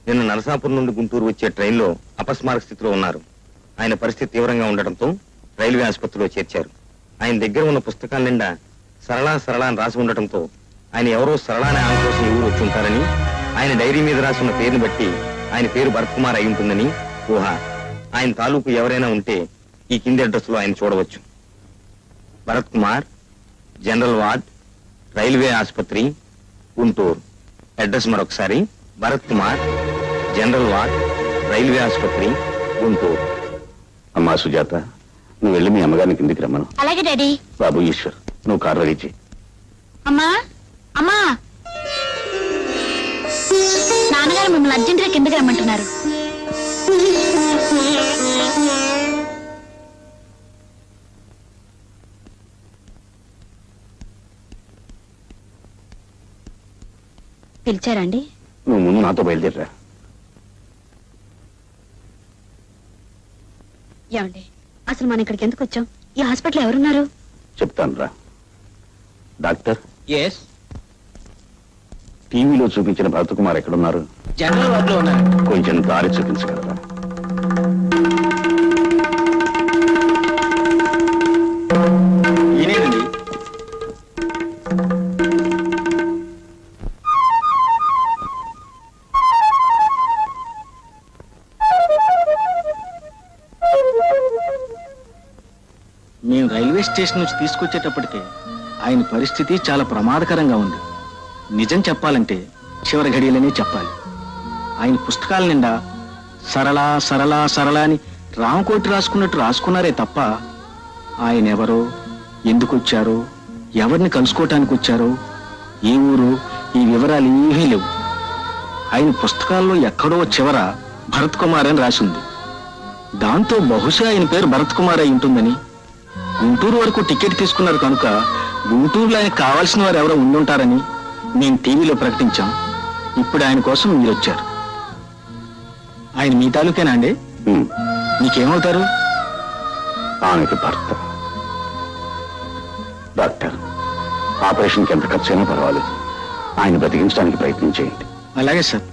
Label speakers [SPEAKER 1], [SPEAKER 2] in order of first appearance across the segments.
[SPEAKER 1] నిన్న నరసాపురం నుండి గుంటూరు వచ్చే ట్రైన్లో అపస్మారక స్థితిలో ఉన్నారు. ఆయన పరిస్థితి తీవ్రంగా ఉండటంతో రైల్వే ఆసుపత్రిలో చేర్చారు. ఆయన దగ్గర ఉన్న పుస్తకాల నిండా సరళా సరళా అని రాసి ఉండటంతో ఆయన ఎవరో సరళానే ఆమె కోసం ఊరు వచ్చి ఉంటారని, ఆయన డైరీ మీద రాసి ఉన్న పేరుని బట్టి ఆయన పేరు భరత్ కుమార్ అయి ఉంటుందని ఊహ. ఆయన తాలూకు ఎవరైనా ఉంటే ఈ కింది అడ్రస్ లో ఆయన చూడవచ్చు. Bharat Kumar, general ward, railway ఆసుపత్రి, గుంటూరు. అడ్రస్ మరొకసారి: Bharat Kumar, general ward, railway ఆసుపత్రి, గుంటూరు.
[SPEAKER 2] అమ్మా సుజాత, నువ్వు వెళ్ళి మీ అమ్మగారిని కిందికి రమ్మను.
[SPEAKER 3] అలాగే డాడీ.
[SPEAKER 2] బాబు ఈశ్వర్, నువ్వు కారు రెడీ చేయి.
[SPEAKER 3] అమ్మా అమ్మా, నాన్నగారు మిమ్మల్ని అర్జెంటుగా కిందకి రమ్మంటున్నారు. పిలిచారండి?
[SPEAKER 2] నువ్వు ముందు నాతో బయలుదేరరా.
[SPEAKER 3] ఏమండి, అసలు మనం ఇక్కడికి ఎందుకు వచ్చాం? ఈ హాస్పిటల్ ఎవరున్నారు?
[SPEAKER 2] చెప్తాను రా. డాక్టర్,
[SPEAKER 4] ఎస్,
[SPEAKER 2] టీవీలో చూపించిన భరత్ కుమార్ ఎక్కడున్నారు?
[SPEAKER 4] జనరల్ వార్డులో ఉన్నారు.
[SPEAKER 2] కొంచెం దారి చూపించగలరా?
[SPEAKER 4] ఈయనేనండి. మేము రైల్వే స్టేషన్ నుంచి తీసుకొచ్చేటప్పటికే ఆయన పరిస్థితి చాలా ప్రమాదకరంగా ఉంది. నిజం చెప్పాలంటే చివరి ఘడియలనే చెప్పాలి. ఆయన పుస్తకాల నిండా సరళ సరళ సరళ అని రామకోటి రాసుకున్నట్టు రాసుకున్నారే తప్ప ఆయన ఎవరో, ఎందుకు వచ్చారో, ఎవరిని కలుసుకోవటానికి వచ్చారో, ఏ ఊరు, ఈ వివరాలు ఏమీ లేవు. ఆయన పుస్తకాల్లో ఎక్కడో చివర భరత్ కుమార్ అని రాసింది. దాంతో బహుశా ఆయన పేరు భరత్ కుమార్ అయి ఉంటుందని, గుంటూరు వరకు టికెట్ తీసుకున్నారు కనుక గుంటూరులో ఆయనకు కావాల్సిన వారు ఎవరో ఉండుంటారని మేము టీవీలో ప్రకటించాం. ఇప్పుడు ఆయన కోసం మీరు వచ్చారు. ఆయన మీ తాలూకేనా అండి? మీకేమవుతారు?
[SPEAKER 2] ఆమెకి భర్త. డాక్టర్, ఆపరేషన్కి ఎంత ఖర్చు అయినా పర్వాలేదు, ఆయన బ్రతికించడానికి ప్రయత్నం చేయండి.
[SPEAKER 4] అలాగే సార్.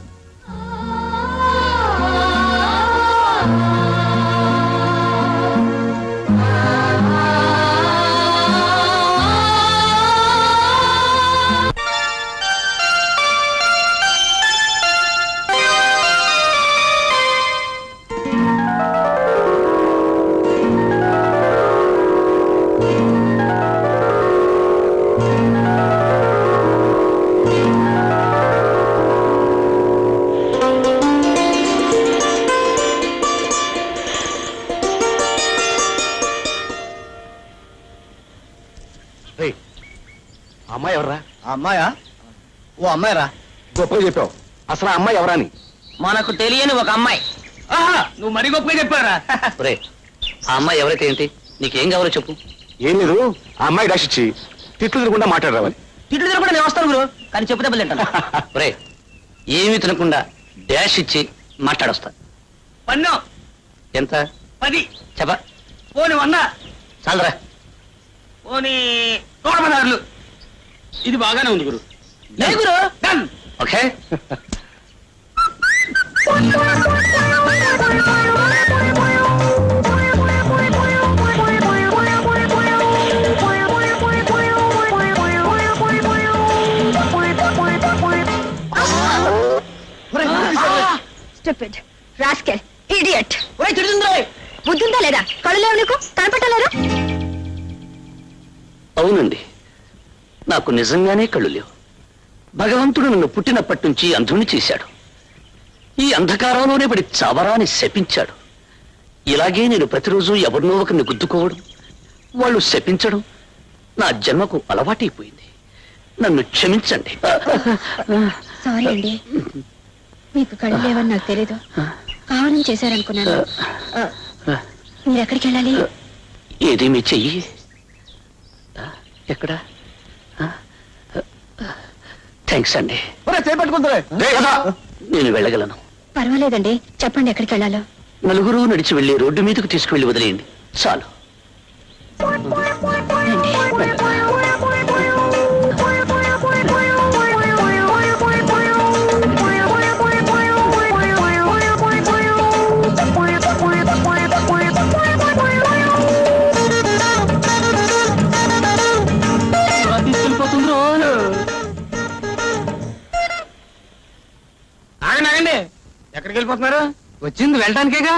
[SPEAKER 2] అమ్మాయి ఎవరా?
[SPEAKER 4] అమ్మాయా? ఓ అమ్మాయిరా.
[SPEAKER 2] గొప్పగా చెప్పావు. అసలు ఆ అమ్మాయి ఎవరాని?
[SPEAKER 5] మనకు తెలియని ఒక అమ్మాయి.
[SPEAKER 4] నువ్వు మరీ గొప్పగా చెప్పారా?
[SPEAKER 5] ఆ అమ్మాయి ఎవరైతే ఏంటి, నీకేం కావాలో చెప్పు.
[SPEAKER 2] ఏం లేదు, ఆ అమ్మాయి డాష్ ఇచ్చి తిట్లు తినకుండా మాట్లాడరావాలి.
[SPEAKER 5] తిట్లు తినకుండా నేను వస్తాను గురు, కానీ చెప్పు దెబ్బలు తింటాను. రే, ఏమీ తినకుండా డాష్ ఇచ్చి మాట్లాడొస్తా.
[SPEAKER 4] పన్ను
[SPEAKER 5] ఎంత?
[SPEAKER 4] 10.
[SPEAKER 5] చెప్ప.
[SPEAKER 4] పోని 100.
[SPEAKER 5] చాలరా.
[SPEAKER 4] పోని 116. ఇది బాగానే ఉంది గురు.
[SPEAKER 5] లే గురు. Done. Okay.
[SPEAKER 3] Stupid, rascal, idiot.
[SPEAKER 5] ఒరే తిడుతుందిరా.
[SPEAKER 3] బుద్ధుందా లేదా? కళ్ళు లేవు నీకు? కనపట్టలేరు?
[SPEAKER 5] అవునండి, నాకు నిజంగానే కళ్ళు లేవు. భగవంతుడు నన్ను పుట్టినప్పటి నుంచి అంధుని చేశాడు. ఈ అంధకారంలోనే పడి చావరాని శపించాడు. ఇలాగే నేను ప్రతిరోజు ఎవరినో ఒకరిని గుద్దుకోవడం, వాళ్ళు శపించడం నా జన్మకు అలవాటైపోయింది. నన్ను క్షమించండి.
[SPEAKER 3] సారీ అండి, మీకు కళ్ళు లేవని నాకు తెలీదు. కావాలని చేశారనుకున్నాను. మీరు ఎక్కడికి వెళ్ళాలి?
[SPEAKER 5] ఏది మీ చెయ్యి? ఎక్కడ? థ్యాంక్స్ అండి. నేను వెళ్ళగలను.
[SPEAKER 3] పర్వాలేదండి, చెప్పండి ఎక్కడికి వెళ్ళాలో.
[SPEAKER 5] నలుగురు నడిచి వెళ్ళి రోడ్డు మీదకు తీసుకువెళ్ళి వదిలేయండి, చాలు.
[SPEAKER 1] ఆగండి. ఎక్కడికి వెళ్ళిపోతున్నారు?
[SPEAKER 6] వచ్చింది వెళ్ళటానికేగా.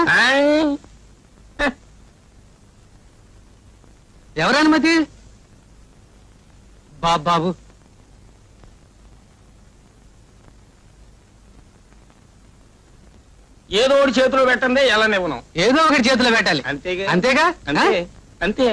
[SPEAKER 6] ఎవరు అనుమతి? బాబు
[SPEAKER 1] ఏదో ఒకటి చేతిలో పెట్టండి, ఎలా నివ్వను.
[SPEAKER 6] ఏదో ఒకటి చేతిలో పెట్టాలి.
[SPEAKER 1] అంతేగా
[SPEAKER 6] అంతేగా?
[SPEAKER 1] అంతే అంతే.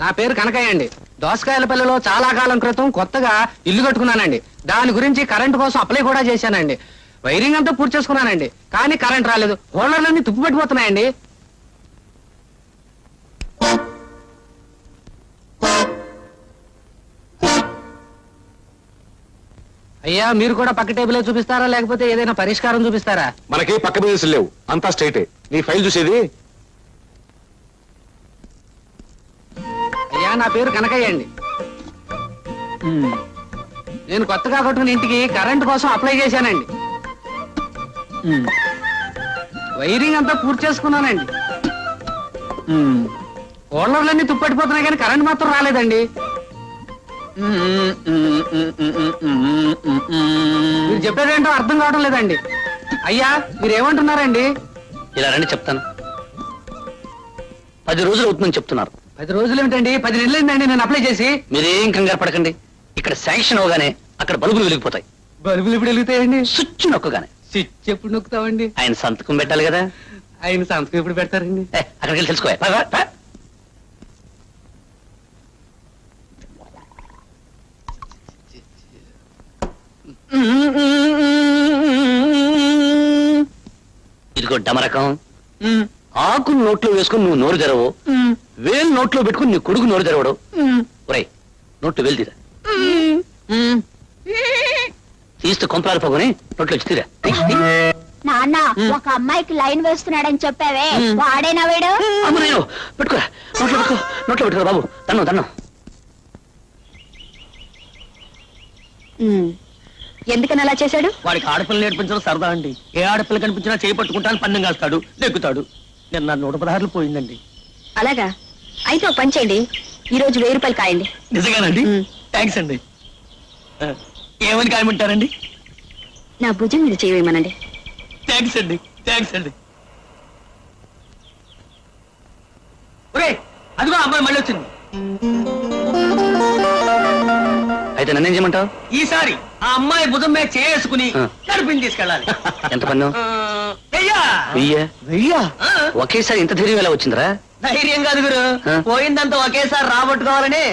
[SPEAKER 6] నా పేరు కనకయ్య అండి. దోసకాయలపల్లిలో చాలా కాలం క్రితం కొత్తగా ఇల్లు కట్టుకున్నానండి. దాని గురించి కరెంటు కోసం అప్లై కూడా చేశానండి. వైరింగ్ అంతా పూర్తి చేసుకున్నానండి. కానీ కరెంట్ రాలేదు. హోల్డర్లన్నీ తుప్పు పెట్టిపోతున్నాయండి. అయ్యా, మీరు కూడా పక్క టేబులే చూపిస్తారా, లేకపోతే ఏదైనా పరిష్కారం చూపిస్తారా?
[SPEAKER 2] మనకి పక్క బిజినెస్ లేవు, అంతా స్ట్రైటే. నీ ఫైల్ చూసేది.
[SPEAKER 6] అయ్యా, నా పేరు కనకయ్య అండి. నేను కొత్తగా కట్టుకున్న ఇంటికి కరెంట్ కోసం అప్లై చేశానండి. వైరింగ్ అంతా పూర్తి చేసుకున్నానండి. హోల్డర్లన్నీ తుప్పట్టిపోతున్నాయి కానీ కరెంట్ మాత్రం రాలేదండి. మీరు చెప్పేదేంటో అర్థం కావడం లేదండి. అయ్యా, మీరు ఏమంటున్నారండి?
[SPEAKER 5] ఇలా రండి చెప్తాను. 10 రోజులు అవుతుందని చెప్తున్నారు.
[SPEAKER 6] 10 రోజులు ఏమిటండి? 10 నెలలైందండి నేను అప్లై చేసి.
[SPEAKER 5] మీరేం కంగారు పడకండి. ఇక్కడ శాంక్షన్ అవగానే అక్కడ బల్బులు వెలిగిపోతాయి.
[SPEAKER 6] బల్బులు ఇప్పుడు వెలుగుతాయండి?
[SPEAKER 5] స్విచ్ నొక్కగానే.
[SPEAKER 6] స్విచ్ ఎప్పుడు నొక్కుతామండి?
[SPEAKER 5] ఆయన సంతకం పెట్టాలి కదా.
[SPEAKER 6] ఆయన సంతకం ఎప్పుడు పెడతారండి?
[SPEAKER 5] అక్కడికి వెళ్ళి తెలుసుకో. ఇదిగో డమరకం. ఆకు నోట్లో వేసుకుని నువ్వు నోరు తెరవు, వేలు నోట్లో పెట్టుకుని నీ కొడుకు నోరు తెరవడు. ఒరేయ్, నోట్లో వేలు తీరా. తీస్తే కొంపలాలు పోగొని నోట్లో వచ్చి తీరా.
[SPEAKER 3] నాన్న, ఒక అమ్మాయికి లైన్ వేస్తున్నాడని చెప్పావే, వాడేనా వీడు?
[SPEAKER 5] అమ్మ నేను పెట్టుకోరా, నోట్లో పెట్టుకోరా బాబు. తన్ను
[SPEAKER 3] ఎందుకని అలా చేశాడు?
[SPEAKER 5] వాడికి ఆడపిల్ల నేర్పించడం సరదా అండి. ఏ ఆడపిల్ల కనిపించినా చేయి పట్టుకుంటాను, పందెం కాస్తాడు, నెగ్గుతాడు. నిన్న 116 పోయిందండి.
[SPEAKER 3] అలాగా? అయితే ఒక పని చేయండి, ఈ రోజు 1000 రూపాయలు కాయండి.
[SPEAKER 5] నిజంగానండి? థ్యాంక్స్ అండి. ఏమని కాయమంటారండి?
[SPEAKER 3] నా భుజం మీద చేయమనండి.
[SPEAKER 5] థ్యాంక్స్ అండి. ఒరే, అదిగో అమ్మాయి మళ్ళీ వచ్చింది. అయితే నన్నేం చేయమంటావు? ఈసారి ఆ అమ్మాయి భుజం మీద చేసుకుని కడుపుని తీసుకెళ్ళాలి. ఎంత పన్ను? 1000. ఒకేసారి ఇంత ధైర్యం ఎలా వచ్చిందిరా? ధైర్యం కాదు గురు, పోయిందంతా ఒకేసారి రాబట్టుకోవాలని.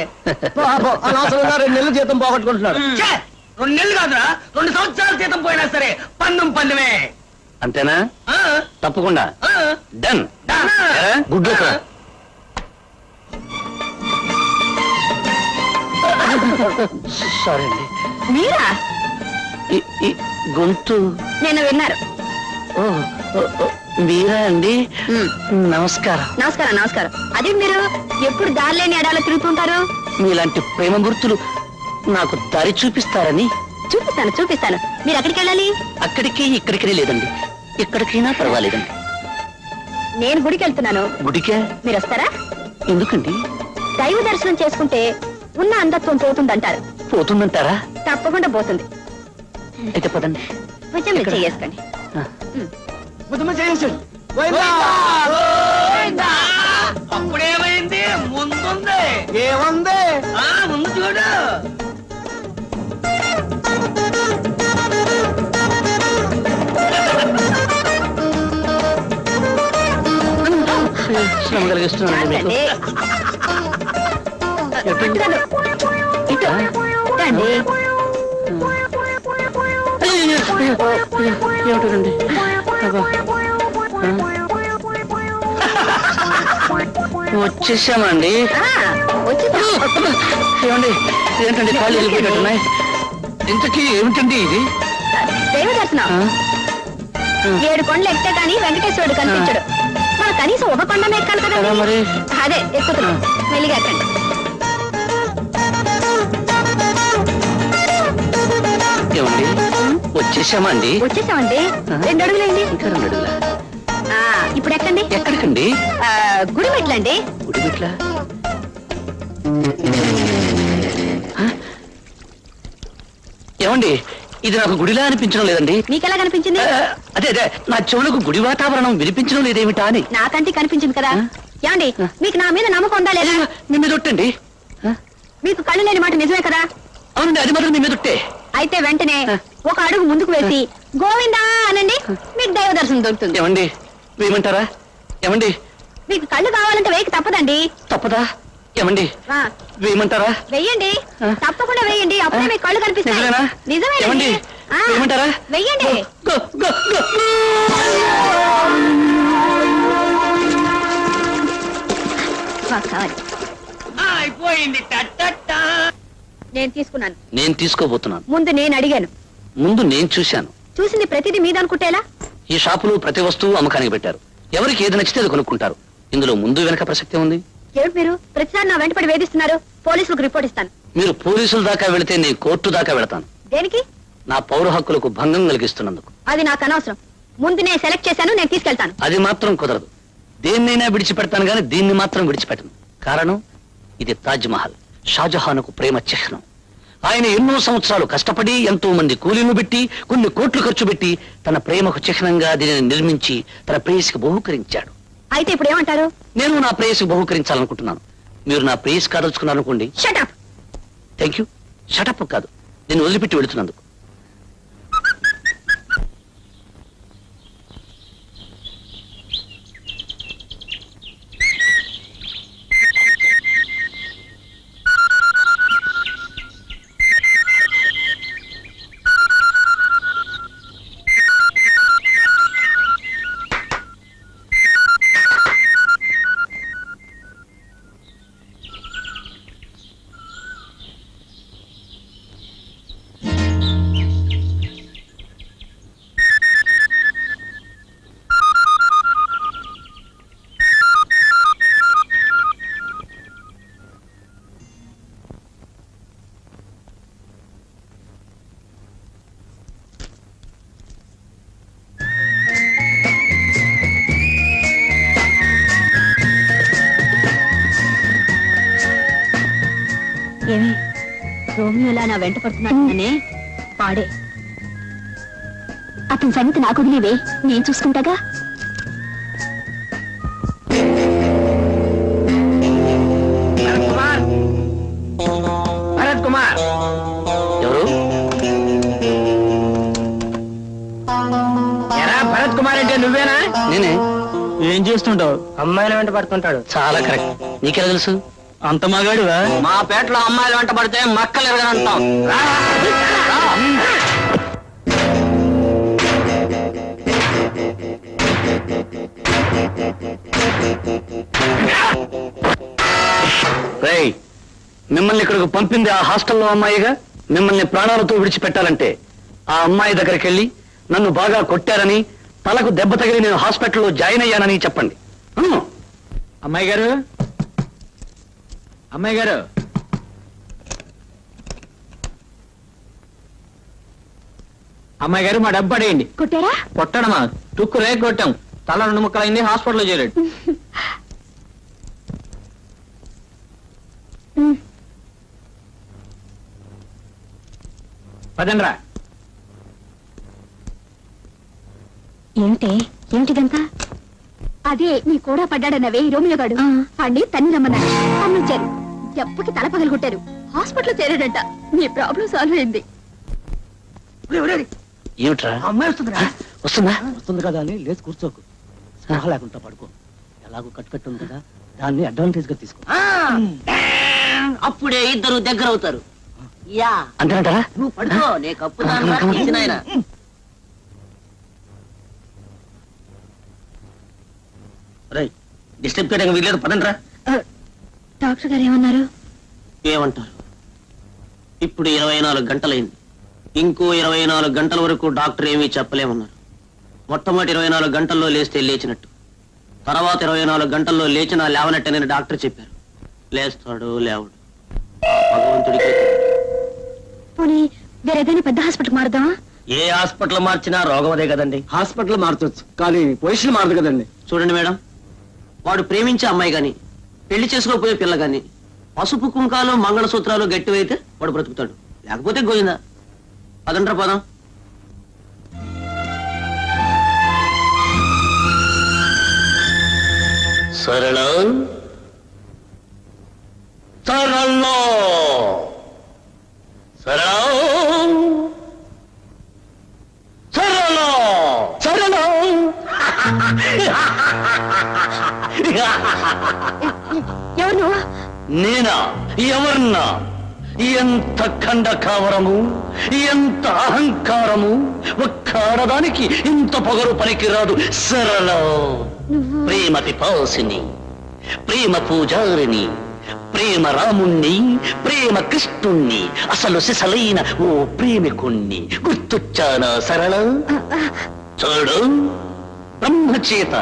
[SPEAKER 5] 2 నెలలు జీతం పోగొట్టుకుంటున్నాడు. 2 నెలలు కాదురా, 2 సంవత్సరాల జీతం పోయినా సరే పన్నుమే. అంతేనా? తప్పకుండా. డన్. Good luck. సారీ అండి.
[SPEAKER 3] మీరా?
[SPEAKER 5] గొంతు
[SPEAKER 3] నేను విన్నారు.
[SPEAKER 5] మీరా అండి? నమస్కారం.
[SPEAKER 3] నమస్కారం. అదే మీరు ఎప్పుడు దారిలేని ఎడాలో తిరుగుతుంటారు?
[SPEAKER 5] మీలాంటి ప్రేమ గుర్తులు నాకు దారి చూపిస్తారని.
[SPEAKER 3] చూపిస్తాను. మీరు ఎక్కడికి వెళ్ళాలి?
[SPEAKER 5] అక్కడికి ఇక్కడికి లేదండి, ఎక్కడికైనా పర్వాలేదండి.
[SPEAKER 3] నేను గుడికి వెళ్తున్నాను.
[SPEAKER 5] గుడికే?
[SPEAKER 3] మీరు వస్తారా? ఎందుకండి?
[SPEAKER 5] దైవ దర్శనం చేసుకుంటే ఉన్న అంధత్వం పోతుందంటారు.
[SPEAKER 3] పోతుందంటారా?
[SPEAKER 5] తప్పకుండా పోతుంది.
[SPEAKER 3] అయితే పదండి.
[SPEAKER 5] భుజం మీద చేసుకోండి.
[SPEAKER 6] అప్పుడేమైంది? ముందుంది. ఏముంది? ముందు చూడు.
[SPEAKER 3] శ్రమ కలిగిస్తున్నాను మీకు.
[SPEAKER 5] ఏమిటండి? వచ్చేసామండి. ఏమండి, ఏంటండి కాళ్ళు వెళ్ళిపోయినట్టున్నాయి? ఇంతకీ ఏమిటండి ఇది?
[SPEAKER 3] దైవ దర్శనం. 7 కొండలు ఎక్కితే కానీ వెంకటేశ్వరుడు కనిపించడు. మన కనీసం ఒక కొండనే ఎక్కాలి కదా
[SPEAKER 5] మరి.
[SPEAKER 3] అదే ఎక్కుతున్నాం. మెల్లిగా ఎక్కండి.
[SPEAKER 5] ఏమండి, వచ్చేసామండి.
[SPEAKER 3] 2 అడుగులేండి.
[SPEAKER 5] ఇంకా 2 అడుగులా?
[SPEAKER 3] ఇప్పుడు ఎక్కండి.
[SPEAKER 5] ఎక్కడికండి?
[SPEAKER 3] గుడి మెట్లండి.
[SPEAKER 5] గుడి మెట్ల? ఏమండి, ఇది నాకు గుడిలా అనిపించడం లేదండి.
[SPEAKER 3] మీకెలా కనిపించింది?
[SPEAKER 5] అదే అదే నా చెవులకు గుడి వాతావరణం వినిపించడం లేదేమిటా అని.
[SPEAKER 3] నాకంటే కనిపించింది కదా. ఏమండి, మీకు నా మీద నమ్మకం ఉందా లేదా?
[SPEAKER 5] మీ మీద ఒట్టండి.
[SPEAKER 3] మీకు కళ్ళు లేని మాట నిజమే కదా?
[SPEAKER 5] అవునండి, అది మాత్రం మీ మీద ఒట్టే.
[SPEAKER 3] అయితే వెంటనే ఒక అడుగు ముందుకు వేసి గోవిందా అనండి, మీకు దైవ దర్శనం దొరుకుతుంది.
[SPEAKER 5] ఏమండి వేయమంటారా? ఏమండి
[SPEAKER 3] మీకు కళ్ళు కావాలంటే వేయక తప్పదండి.
[SPEAKER 5] తప్పదా? ఏమండి
[SPEAKER 3] ఆ,
[SPEAKER 5] వేయమంటారా?
[SPEAKER 3] వెయ్యండి, తప్పకుండా వేయండి, అప్పుడే మీకు కళ్ళు కనిపిస్తాయి.
[SPEAKER 5] నిజమేనా?
[SPEAKER 3] నిజమే.
[SPEAKER 5] ఏమండి వేయమంటారా?
[SPEAKER 3] వెయ్యండి.
[SPEAKER 5] Go, go, go.
[SPEAKER 3] మాకు కావాలి. నేను తీసుకున్నాను.
[SPEAKER 5] నేను తీసుకోబోతున్నాను.
[SPEAKER 3] ముందు నేను అడిగాను.
[SPEAKER 5] ముందు నేను చూశాను.
[SPEAKER 3] చూసింది ప్రతిదీ మీద అనుకుంటేలా?
[SPEAKER 5] ఈ షాపులో ప్రతి వస్తువు అమ్మకానికి పెట్టారు. ఎవరికి ఏది నచ్చితే అది కొనుక్కుంటారు. ఇందులో ముందు వెనక ప్రసక్తి ఉంది.
[SPEAKER 3] ఏమిటి మీరు ప్రతిసారి నా వెంటపడి వేధిస్తున్నారు? పోలీసులకు రిపోర్ట్ ఇస్తాను.
[SPEAKER 5] మీరు పోలీసుల దాకా వెళితే నేను కోర్టు దాకా వెళతాను.
[SPEAKER 3] దేనికి?
[SPEAKER 5] నా పౌర హక్కులకు భంగం కలిగిస్తున్నందుకు.
[SPEAKER 3] అది నాకు అనవసరం. ముందు నేను సెలెక్ట్ చేశాను, నేను తీసుకెళ్తాను.
[SPEAKER 5] అది మాత్రం కుదరదు. దేన్నైనా విడిచిపెడతాను గాని దీన్ని మాత్రం విడిచిపెట్టను. కారణం, ఇది తాజ్ మహల్, షాజహాన్కు ప్రేమ చిహ్నం. ఆయన ఎన్నో సంవత్సరాలు కష్టపడి ఎంతో మంది కూలీలు పెట్టి కొన్ని కోట్లు ఖర్చు పెట్టి తన ప్రేమకు చిహ్నంగా దీనిని నిర్మించి తన ప్రేయసికి బహూకరించాడు.
[SPEAKER 3] అయితే ఇప్పుడు ఏమంటారు?
[SPEAKER 5] నేను నా ప్రేయసికి బహూకరించాలనుకుంటున్నాను. మీరు నా ప్రేయసి కాదలుచుకున్నారనుకోండి.
[SPEAKER 3] Shut up.
[SPEAKER 5] Thank you. Shut up కాదు, నేను వదిలిపెట్టి వెళుతున్నందుకు.
[SPEAKER 3] ఏమి రోమియోలా నా వెంట పడుతున్నాడనే పాడే. అతని సంగతి నాకు వదిలేవే, నేను చూసుకుంటాగా.
[SPEAKER 6] భరత్ కుమార్,
[SPEAKER 5] ఎవరు?
[SPEAKER 6] ఎరా భరత్ కుమార్ అంటే నువ్వేనా?
[SPEAKER 5] నేనే.
[SPEAKER 6] ఏం చేస్తుంటావు? అమ్మాయిల వెంట పడుతుంటాడు.
[SPEAKER 5] చాలా కరెక్ట్. నీకెలా తెలుసు?
[SPEAKER 6] అంత మగాడువా? మా పేటలో అమ్మాయిల వెంట పడితే మక్కలు ఎరగనంటాం.
[SPEAKER 5] రేయ్, మిమ్మల్ని ఇక్కడికి పంపింది ఆ హాస్టల్లో అమ్మాయిగా. మిమ్మల్ని ప్రాణాలతో విడిచిపెట్టాలంటే ఆ అమ్మాయి దగ్గరికి వెళ్ళి నన్ను బాగా కొట్టారని, తలకు దెబ్బ తగిలి నేను హాస్పిటల్లో జాయిన్ అయ్యానని చెప్పండి.
[SPEAKER 6] అమ్మాయి గారు, అమ్మాయి గారు, అమ్మాయి గారు, మా డబ్బు పడేయండి.
[SPEAKER 3] కొట్టారా?
[SPEAKER 6] కొట్టడమా? టుక్కు రేక్ కొట్టాం. తల 2 ముక్కలైంది, హాస్పిటల్లో చేరాడు. పదండ్రా.
[SPEAKER 3] ఏమిటిదంతా? అదే నీ కూడా పడ్డాడన్నవే రోమియో గాడు. పండి తన్ని రమ్మన్నాడు, తన్నుంచారు. దెబ్బకి తల పగలు కొట్టారు. హాస్పిటల్లో చేరాడంట. నీ ప్రాబ్లం సాల్వ్ అయింది.
[SPEAKER 5] ఏమిట్రా?
[SPEAKER 6] అమ్మాయి వస్తుందిరా.
[SPEAKER 5] వస్తుందా?
[SPEAKER 7] వస్తుంది కదా అని లేచి కూర్చోకు. స్పృహ లేకుండా పడుకో. ఎలాగో కట్టు ఉంది కదా, దాన్ని అడ్వాంటేజ్ గా తీసుకో.
[SPEAKER 8] అప్పుడే ఇద్దరు దగ్గర అవుతారు. యా
[SPEAKER 5] అంతేనంటారా?
[SPEAKER 8] నువ్వు పడుకో, నే కప్పు నాయన.
[SPEAKER 5] డిస్టర్బ్ చేయడానికి వీల్లేదు, పదండ్రా.
[SPEAKER 3] డాక్టర్ గారు ఏమన్నారు?
[SPEAKER 8] ఏమంటారు? ఇప్పుడు 24 గంటలైంది. ఇంకో 24 గంటల వరకు డాక్టర్ ఏమీ చెప్పలేమన్నారు. మొట్టమొదటి 24 గంటల్లో లేస్తే లేచినట్టు, తర్వాత 24 గంటల్లో లేచినా లేవనట్టేనని డాక్టర్ చెప్పారు. లేస్తాడు లేవడు, భగవంతుడికి.
[SPEAKER 3] పోనీ వేరేదైనా పెద్ద హాస్పిటల్ మారుదామా?
[SPEAKER 8] ఏ హాస్పిటల్ మార్చినా రోగం అదే కదండి.
[SPEAKER 7] హాస్పిటల్ మార్చొచ్చు, కానీ పొజిషన్ మారదు కదండి.
[SPEAKER 8] చూడండి మేడం, వాడు ప్రేమించే అమ్మాయి గాని, పెళ్లి చేసుకోపోయే పిల్ల గాని, పసుపు కుంకాలు మంగళసూత్రాలు గట్టివైతే వాడు బ్రతుకుతాడు, లేకపోతే గోయిందా. పదండ్రా పదం.
[SPEAKER 5] సరళ సరళ సరళ సరళ సరళ
[SPEAKER 3] ఎవరు నువ్వు?
[SPEAKER 5] నేనా ఎవర్నా ఎంత ఖండకావరము ఎంత అహంకారము ఒక్క ఆడదానికి ఇంత పొగరు పనికిరాదు సరళ ప్రేమ పిపాసిని ప్రేమ పూజారిని ప్రేమ రాముణ్ణి ప్రేమ కృష్ణుణ్ణి అసలు సిసలైన ఓ ప్రేమికుణ్ణి గుర్తొచ్చానా సరళ చూడు బ్రహ్మచేత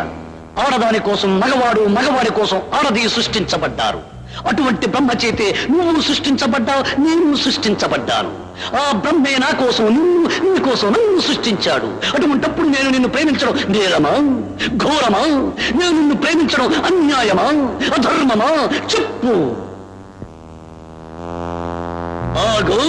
[SPEAKER 5] ఆడదాని కోసం మగవాడు మగవాడి కోసం ఆడది సృష్టించబడ్డారు అటువంటి బ్రహ్మచేతే నువ్వు సృష్టించబడ్డావు నేను సృష్టించబడ్డాను ఆ బ్రహ్మే నా కోసం నువ్వు నీ కోసం నన్ను సృష్టించాడు అటువంటప్పుడు నేను నిన్ను ప్రేమించడం నేరమా ఘోరమా నేను నిన్ను ప్రేమించడం అన్యాయమా అధర్మమా చెప్పు ఆగు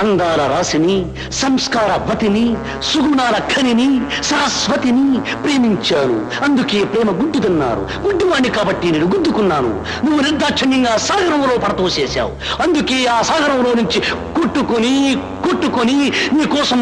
[SPEAKER 5] అందాల రాశిని సంస్కార వతిని సుగుణాల ఖనిని సరస్వతిని ప్రేమించాను అందుకే ప్రేమ గుడ్డుదన్నారు గుడ్డివాణ్ణి కాబట్టి నేను గుద్దుకున్నాను నువ్వు నిర్దాక్షిణ్యంగా సాగరంలో పడతోసేశావు అందుకే ఆ సాగరంలో నుంచి కొట్టుకొని నీ కోసం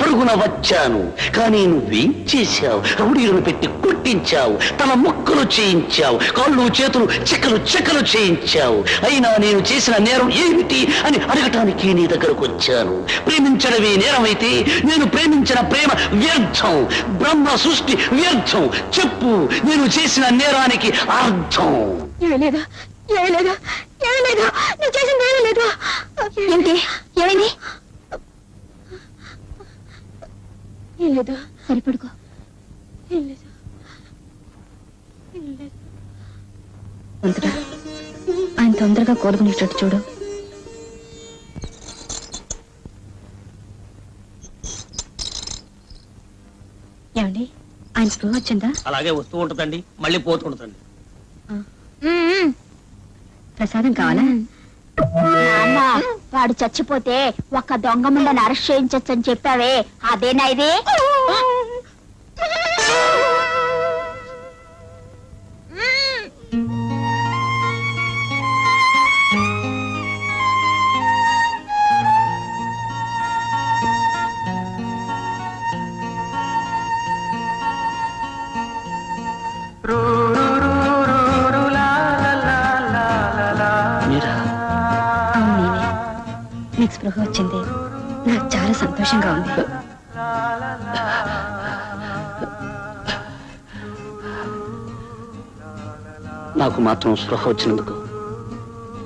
[SPEAKER 5] పరుగున వచ్చాను కానీ నువ్వేం చేశావు రౌడీలను పెట్టి కొట్టించావు తల ముక్కలు చేయించావు కాళ్ళు చేతులు చెక్కలు చేయించావు అయినా నేను చేసిన నేరం ఏమిటి అని అడగటానికి నీ దగ్గరకు వచ్చాను ప్రేమించడమే నేరమైతే నేను ప్రేమించిన ప్రేమ వ్యర్థం బ్రహ్మ సృష్టి వ్యర్థం చెప్పు నేను చేసిన నేరానికి అర్థం
[SPEAKER 3] ఏమీ లేదు నువ్వు చేసింది ఏమీ లేదు. ఏంటి ఏమైంది? ఏం లేదు. సరిపడుకో. ఏం లేదు. అంతటా ఆయన తొందరగా కోలుకునేటట్టు చూడు. ఏమండి ఆయన స్పృహ వచ్చిందా?
[SPEAKER 8] అలాగే వస్తూ ఉంటుందండి మళ్ళీ పోతుంటుందండి.
[SPEAKER 3] ప్రసాదం కావాలా? నాన్న వాడు చచ్చిపోతే ఒక్క దొంగ ముండని అరెస్ట్ చేయించొచ్చని చెప్పావే అదేనా ఇది? నీకు స్పృహ వచ్చింది నాకు చాలా సంతోషంగా ఉంది.
[SPEAKER 5] నాకు మాత్రం స్పృహ వచ్చినందుకు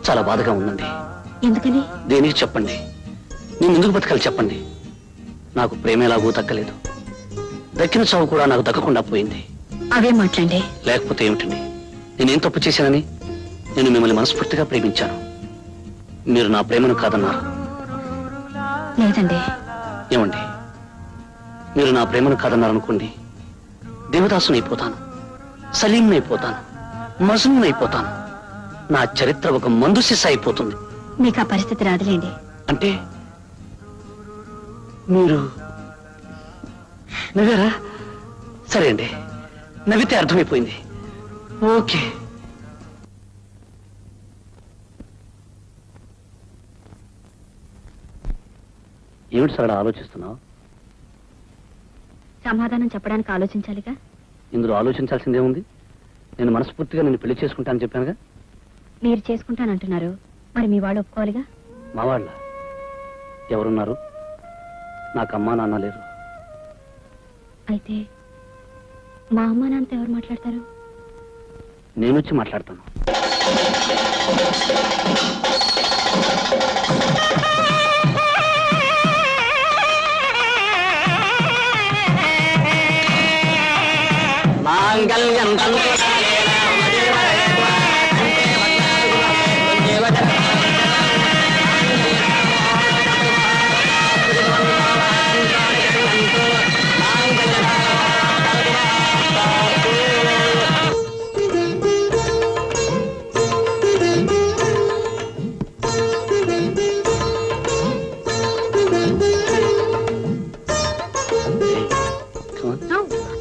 [SPEAKER 5] చాలా బాధగా ఉందండి.
[SPEAKER 3] ఎందుకని?
[SPEAKER 5] దేనికి చెప్పండి, నేను ఎందుకు బతకాలి చెప్పండి. నాకు ప్రేమ ఎలాగూ దక్కలేదు, దక్కిన చావు కూడా నాకు దక్కకుండా పోయింది.
[SPEAKER 3] అవే మాట్లాడండి.
[SPEAKER 5] లేకపోతే ఏమిటండి, నేనేం తప్పు చేశానని? నేను మిమ్మల్ని మనస్ఫూర్తిగా ప్రేమించాను, మీరు నా ప్రేమను కాదన్నారు.
[SPEAKER 3] లేదండి.
[SPEAKER 5] ఏమండి, మీరు నా ప్రేమను కాదన్నారనుకోండి, దేవదాసునైపోతాను, సలీంనైపోతాను, మజనూనైపోతాను. నా చరిత్ర ఒక మందు సిస అయిపోతుంది.
[SPEAKER 3] మీకు ఆ పరిస్థితి రాదులేండి.
[SPEAKER 5] అంటే మీరు నవ్వారా? సరే అండి, నవ్వితే అర్థమైపోయింది. ఓకే. ఏమిటి సరళ ఆలోచిస్తున్నావు?
[SPEAKER 3] సమాధానం చెప్పడానికి ఆలోచించాలిగా.
[SPEAKER 5] ఇందులో ఆలోచించాల్సిందే ఉంది. నేను మనస్ఫూర్తిగా నిన్ను పెళ్లి చేసుకుంటానని చెప్పానుగా.
[SPEAKER 3] మీరు చేసుకుంటానంటున్నారు, మరి మీ వాళ్ళు ఒప్పుకోవాలిగా.
[SPEAKER 5] మా వాళ్ళ ఎవరున్నారు? నాకు అమ్మా నాన్న లేరు.
[SPEAKER 3] అయితే మా అమ్మ నాన్నతో ఎవరు మాట్లాడతారు?
[SPEAKER 5] నేను వచ్చి మాట్లాడతాను.
[SPEAKER 8] మాంగళ్యం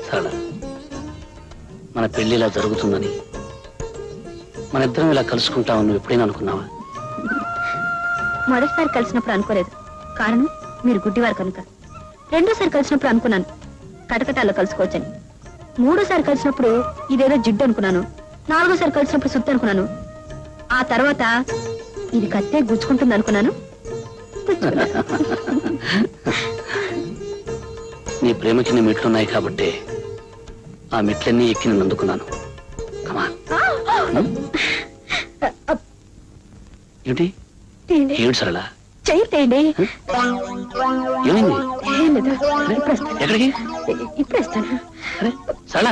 [SPEAKER 5] సరళ, మన పెళ్లి ఇలా జరుగుతుందని మన ఇద్దరం ఇలా కలుసుకుంటామని నువ్వు ఎప్పుడైనా అనుకున్నావా?
[SPEAKER 3] మొదటిసారి కలిసినప్పుడు అనుకోలేదు, కారణం మీరు గుడ్డివారు కనుక. రెండోసారి కలిసినప్పుడు అనుకున్నాను కటకటాల్లో కలుసుకోవచ్చని. మూడోసారి కలిసినప్పుడు ఇదేదో జిడ్డు అనుకున్నాను. నాలుగోసారి కలిసినప్పుడు సుత్తు అనుకున్నాను. ఆ తర్వాత ఇది కత్తే గుచ్చుకుంటుంది అనుకున్నాను.
[SPEAKER 5] నీ ప్రేమకి నీ మెట్లున్నాయి కాబట్టి ఆ మెట్లన్నీ ఎక్కి నేను అందుకున్నాను. కమాన్. ఏంటి ఏమిటి సరళ?
[SPEAKER 3] చెయ్యండి.
[SPEAKER 5] ఏమైంది?
[SPEAKER 3] ఏం లేదు, ఇప్పుడు వస్తాను.
[SPEAKER 5] ఎక్కడికి?
[SPEAKER 3] ఇప్పుడు వస్తాను.
[SPEAKER 5] అరే సరళ